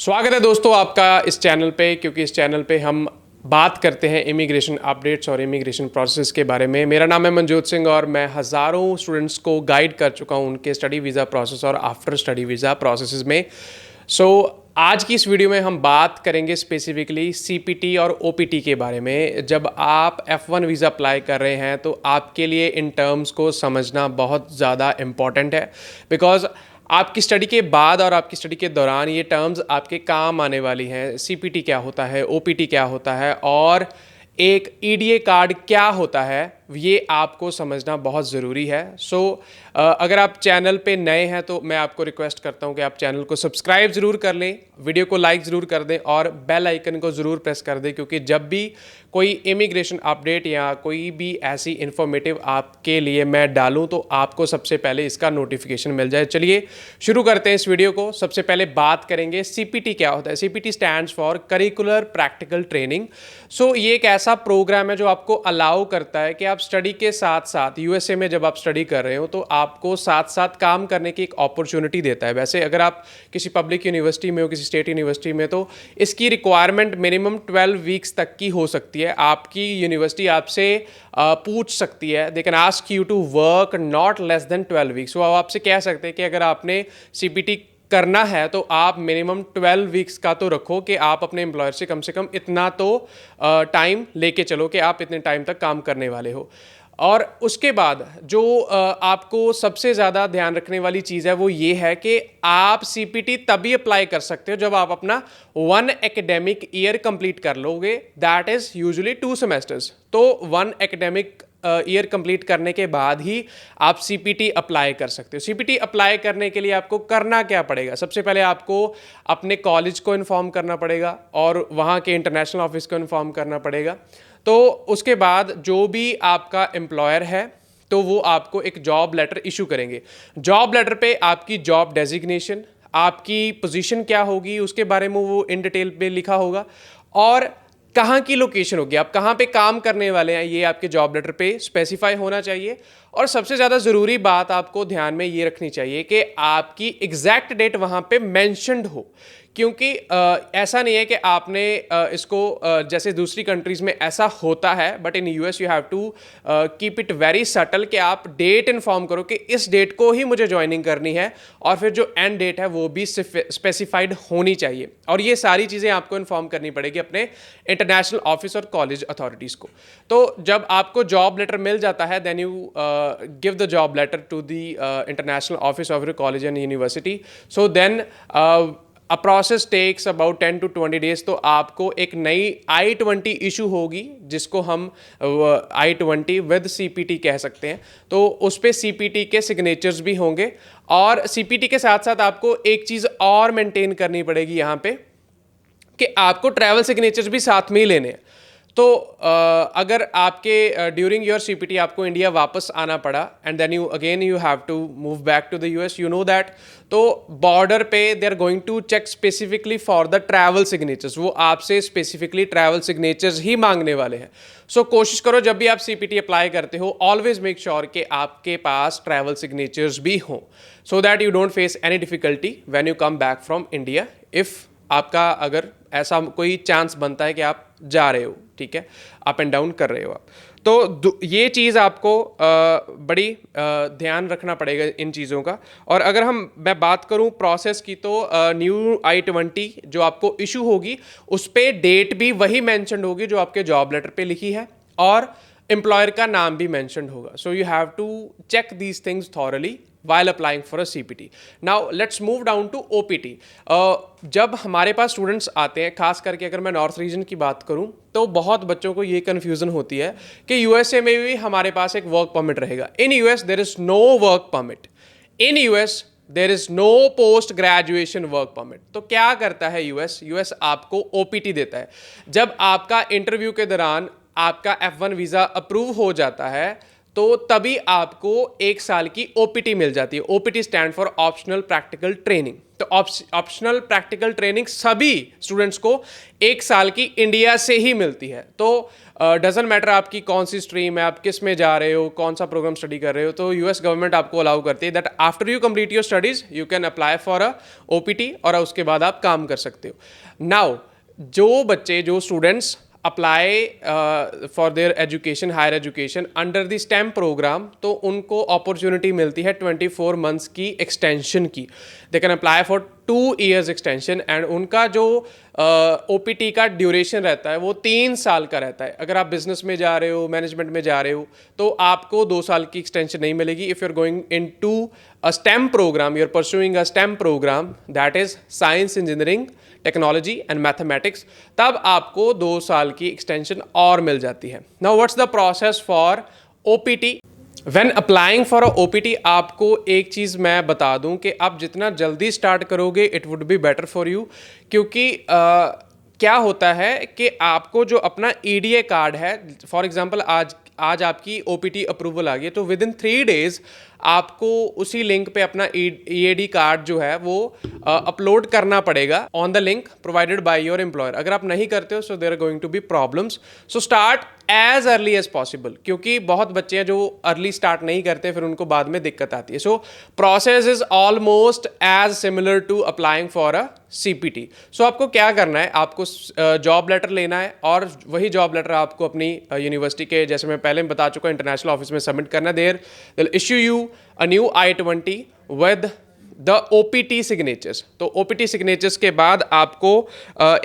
स्वागत है दोस्तों आपका इस चैनल पे, क्योंकि इस चैनल पे हम बात करते हैं इमिग्रेशन अपडेट्स और इमिग्रेशन प्रोसेस के बारे में। मेरा नाम है मनजोत सिंह और मैं हज़ारों स्टूडेंट्स को गाइड कर चुका हूं उनके स्टडी वीज़ा प्रोसेस और आफ्टर स्टडी वीज़ा प्रोसेस में। आज की इस वीडियो में हम बात करेंगे स्पेसिफिकली सीपीटी और ओपीटी के बारे में। जब आप F1 वीज़ा अप्लाई कर रहे हैं तो आपके लिए इन टर्म्स को समझना बहुत ज़्यादा इम्पॉर्टेंट है, बिकॉज आपकी स्टडी के बाद और आपकी स्टडी के दौरान ये टर्म्स आपके काम आने वाली हैं। सीपीटी क्या होता है, ओपीटी क्या होता है और एक ईडीए कार्ड क्या होता है, ये आपको समझना बहुत ज़रूरी है। अगर आप चैनल पे नए हैं तो मैं आपको रिक्वेस्ट करता हूं कि आप चैनल को सब्सक्राइब ज़रूर कर लें, वीडियो को लाइक ज़रूर कर दें और बेल आइकन को ज़रूर प्रेस कर दें, क्योंकि जब भी कोई इमिग्रेशन अपडेट या कोई भी ऐसी इन्फॉर्मेटिव आपके लिए मैं डालूं तो आपको सबसे पहले इसका नोटिफिकेशन मिल जाए। चलिए शुरू करते हैं इस वीडियो को। सबसे पहले बात करेंगे सीपीटी क्या होता है। CPT stands for curricular practical training. ये एक ऐसा प्रोग्राम है जो आपको अलाउ करता है कि आप स्टडी के साथ साथ यूएसए में जब आप स्टडी कर रहे हो तो आपको साथ साथ काम करने की एक अपॉर्चुनिटी देता है। वैसे अगर आप किसी पब्लिक यूनिवर्सिटी में हो, किसी स्टेट यूनिवर्सिटी में, तो इसकी रिक्वायरमेंट मिनिमम 12 वीक्स तक की हो सकती है। आपकी यूनिवर्सिटी आपसे पूछ सकती है, they can ask you to work not less than 12 weeks. वो आपसे कह सकते हैं कि अगर आपने सीपीटी करना है तो आप मिनिमम 12 वीक्स का तो रखो कि आप अपने एम्प्लॉयर से कम इतना तो टाइम लेके चलो कि आप इतने टाइम तक काम करने वाले हो। और उसके बाद जो आपको सबसे ज़्यादा ध्यान रखने वाली चीज़ है वो ये है कि आप सीपीटी तभी अप्लाई कर सकते हो जब आप अपना 1 एकेडमिक ईयर कंप्लीट कर लोगे, दैट इज़ यूजुअली 2 सेमेस्टर्स। तो 1 एकेडमिक ईयर कंप्लीट करने के बाद ही आप सीपीटी अप्लाई कर सकते हो। सीपीटी अप्लाई करने के लिए आपको करना क्या पड़ेगा? सबसे पहले आपको अपने कॉलेज को इन्फॉर्म करना पड़ेगा और वहाँ के इंटरनेशनल ऑफिस को इन्फॉर्म करना पड़ेगा। तो उसके बाद जो भी आपका एम्प्लॉयर है तो वो आपको एक जॉब लेटर इशू करेंगे। जॉब लेटर पे आपकी जॉब डेजिग्नेशन, आपकी पोजीशन क्या होगी उसके बारे में वो इन डिटेल पे लिखा होगा और कहाँ की लोकेशन होगी, आप कहाँ पे काम करने वाले हैं, ये आपके जॉब लेटर पे स्पेसिफाई होना चाहिए। और सबसे ज़्यादा ज़रूरी बात आपको ध्यान में ये रखनी चाहिए कि आपकी एग्जैक्ट डेट वहाँ पे मेंशन्ड हो, क्योंकि ऐसा नहीं है कि आपने इसको जैसे दूसरी कंट्रीज़ में ऐसा होता है, but in US you have to keep it very subtle कि आप डेट इन्फॉर्म करो कि इस डेट को ही मुझे ज्वाइनिंग करनी है और फिर जो एंड डेट है वो भी स्पेसिफाइड होनी चाहिए। और ये सारी चीज़ें आपको इन्फॉर्म करनी पड़ेगी अपने इंटरनेशनल ऑफिस और कॉलेज अथॉरिटीज़ को। तो जब आपको जॉब लेटर मिल जाता है, then you give the job letter to the international office of your college and university. So then a process takes about 10 to 20 days. तो आपको एक नई I-20 इशू होगी, जिसको हम I-20 विद सीपीटी कह सकते हैं। तो उस पर सीपीटी के सिग्नेचर्स भी होंगे और सीपीटी के साथ साथ आपको एक चीज़ और मेंटेन करनी पड़ेगी यहाँ पे कि आपको ट्रैवल सिग्नेचर्स भी साथ में ही लेने हैं। तो अगर आपके ड्यूरिंग योर सीपीटी आपको इंडिया वापस आना पड़ा and then you have to move back to the US, you know that, तो बॉर्डर पे they are going to check specifically for the travel signatures. वो आपसे स्पेसिफिकली ट्रैवल सिग्नेचर्स ही मांगने वाले हैं। कोशिश करो जब भी आप सीपीटी अप्लाई करते हो, ऑलवेज मेक श्योर कि आपके पास ट्रैवल सिग्नेचर्स भी हों, so that you don't face any difficulty when you come back from India, if आपका अगर ऐसा कोई चांस बनता है कि आप जा रहे हो, ठीक है, अप एंड डाउन कर रहे हो आप। तो ये चीज़ आपको बड़ी ध्यान रखना पड़ेगा इन चीज़ों का। और अगर मैं बात करूं प्रोसेस की, तो न्यू I-20 जो आपको इशू होगी उस पर डेट भी वही मेंशन्ड होगी जो आपके जॉब लेटर पे लिखी है और एम्प्लॉयर का नाम भी मेंशन्ड होगा। So you have to check these things thoroughly while applying for a CPT. Now let's move down to OPT. जब हमारे पास स्टूडेंट्स आते हैं, खास करके अगर मैं नॉर्थ रीजन की बात करूं, तो बहुत बच्चों को ये कन्फ्यूजन होती है कि यूएसए में भी हमारे पास एक वर्क परमिट रहेगा। In US there is no work permit, in US there is no post graduation work permit. तो क्या करता है यूएस आपको ओपीटी देता है। जब आपका इंटरव्यू के दौरान आपका F1 वीज़ा अप्रूव हो जाता है तो तभी आपको 1 साल की ओपीटी मिल जाती है। OPT stand for optional practical training. तो ऑप्शनल प्रैक्टिकल ट्रेनिंग सभी स्टूडेंट्स को 1 साल की इंडिया से ही मिलती है। तो डजेंट मैटर आपकी कौन सी स्ट्रीम है, आप किस में जा रहे हो, कौन सा प्रोग्राम स्टडी कर रहे हो, तो यूएस गवर्नमेंट आपको अलाउ करती है that after you complete your studies you can apply for a OPT और उसके बाद आप काम कर सकते हो। नाउ जो students apply for their education, higher education under the STEM program, तो उनको अपॉर्चुनिटी मिलती है 24 मंथ्स की एक्सटेंशन की। They can apply for 2 years extension and उनका जो ओपीटी का ड्यूरेशन रहता है वो 3 साल का रहता है। अगर आप बिजनेस में जा रहे हो, मैनेजमेंट में जा रहे हो, तो आपको 2 साल की एक्सटेंशन नहीं मिलेगी। If you are going in to a STEM program, you are pursuing a STEM program that is science, engineering, technology and mathematics, तब आपको 2 साल की एक्सटेंशन और मिल जाती है। Now what's the process for OPT? When applying for a OPT, आपको एक चीज़ मैं बता दूं कि आप जितना जल्दी स्टार्ट करोगे it would be better for you, क्योंकि क्या होता है कि आपको जो अपना ईडीए कार्ड है, फॉर एग्जांपल आज आपकी ओपीटी अप्रूवल आ गई, तो विद इन 3 days आपको उसी लिंक पे अपना ईएडी कार्ड जो है वो अपलोड करना पड़ेगा on the link provided by your employer. अगर आप नहीं करते हो so there are going to be problems. So start as early as possible, क्योंकि बहुत बच्चे हैं जो अर्ली स्टार्ट नहीं करते, फिर उनको बाद में दिक्कत आती है। So process is almost as similar to applying for a CPT. So आपको क्या करना है, आपको जॉब लेटर लेना है और वही जॉब लेटर आपको अपनी यूनिवर्सिटी के, जैसे मैं पहले बता चुका, इंटरनेशनल ऑफिस में सबमिट करना। There will issue you a new I-20 with the OPT signatures। तो OPT signatures के बाद आपको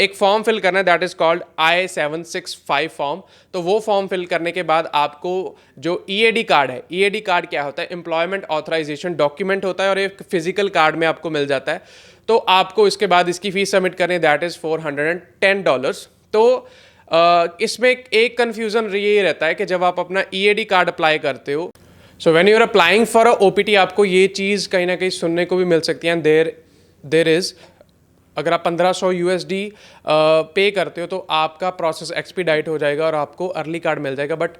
एक फॉर्म फिल करना है that is called I-765 form. तो वो फॉर्म फिल करने के बाद आपको जो EAD कार्ड है, EAD कार्ड क्या होता है, एम्प्लॉयमेंट ऑथराइजेशन डॉक्यूमेंट होता है और एक फिजिकल कार्ड में आपको मिल जाता है। तो आपको इसके बाद इसकी फीस सबमिट करनी है दैट इज $410। तो इसमें एक कन्फ्यूजन ये रहता है कि जब आप अपना EAD कार्ड अप्लाई करते हो, so when you are applying for a OPT, आपको ये चीज़ कहीं ना कहीं सुनने को भी मिल सकती है। देर इज़, अगर आप 1500 USD पे करते हो तो आपका प्रोसेस एक्सपीडाइट हो जाएगा और आपको अर्ली कार्ड मिल जाएगा, but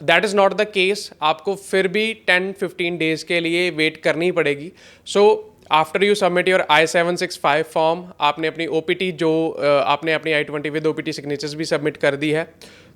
that is not the case. आपको फिर भी 10-15 डेज़ के लिए वेट करनी पड़ेगी। So after you submit your I-765 form, आपने अपनी ओपीटी जो आपने अपनी I-20 विद ओपीटी सिग्नेचर्स भी सबमिट कर दी है,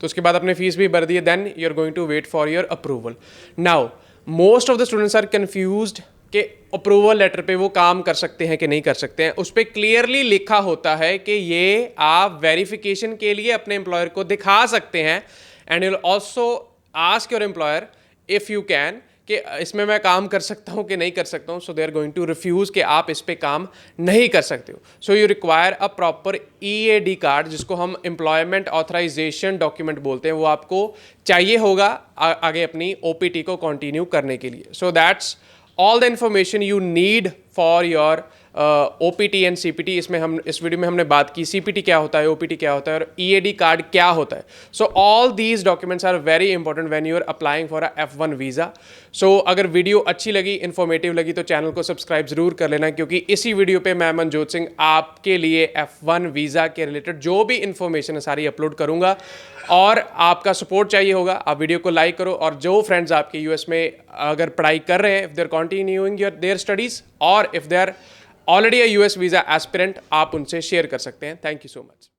तो उसके बाद अपने फीस भी भर दी है, then you are going to wait for your approval. Now most of the students are confused कि अप्रूवल लेटर पे वो काम कर सकते हैं कि नहीं कर सकते हैं। उस पर क्लियरली लिखा होता है कि ये आप वेरिफिकेशन के लिए अपने एम्प्लॉयर को दिखा सकते हैं and you will also ask your employer if you can कि इसमें मैं काम कर सकता हूँ कि नहीं कर सकता हूँ। So they are going to refuse कि आप इस पे काम नहीं कर सकते हो। So you require a proper EAD card, जिसको हम एम्प्लॉयमेंट ऑथराइजेशन डॉक्यूमेंट बोलते हैं, वो आपको चाहिए होगा आगे अपनी OPT को कंटिन्यू करने के लिए। So that's all the information you need for your OPT and CPT। इस वीडियो में हमने बात की CPT क्या होता है, OPT क्या होता है और EAD कार्ड क्या होता है। So all these documents are very important when you are applying for a F1 visa. So अगर वीडियो अच्छी लगी, इन्फॉर्मेटिव लगी, तो चैनल को सब्सक्राइब जरूर कर लेना, क्योंकि इसी वीडियो पे मैं मनजोत सिंह आपके लिए F1 वीज़ा के रिलेटेड जो भी इंफॉर्मेशन है सारी अपलोड करूँगा। और आपका सपोर्ट चाहिए होगा, आप वीडियो को लाइक करो, और जो फ्रेंड्स आपके US में अगर पढ़ाई कर रहे हैं, if they are continuing their studies और if they are already a US visa aspirant, आप उनसे शेयर कर सकते हैं। Thank you so much.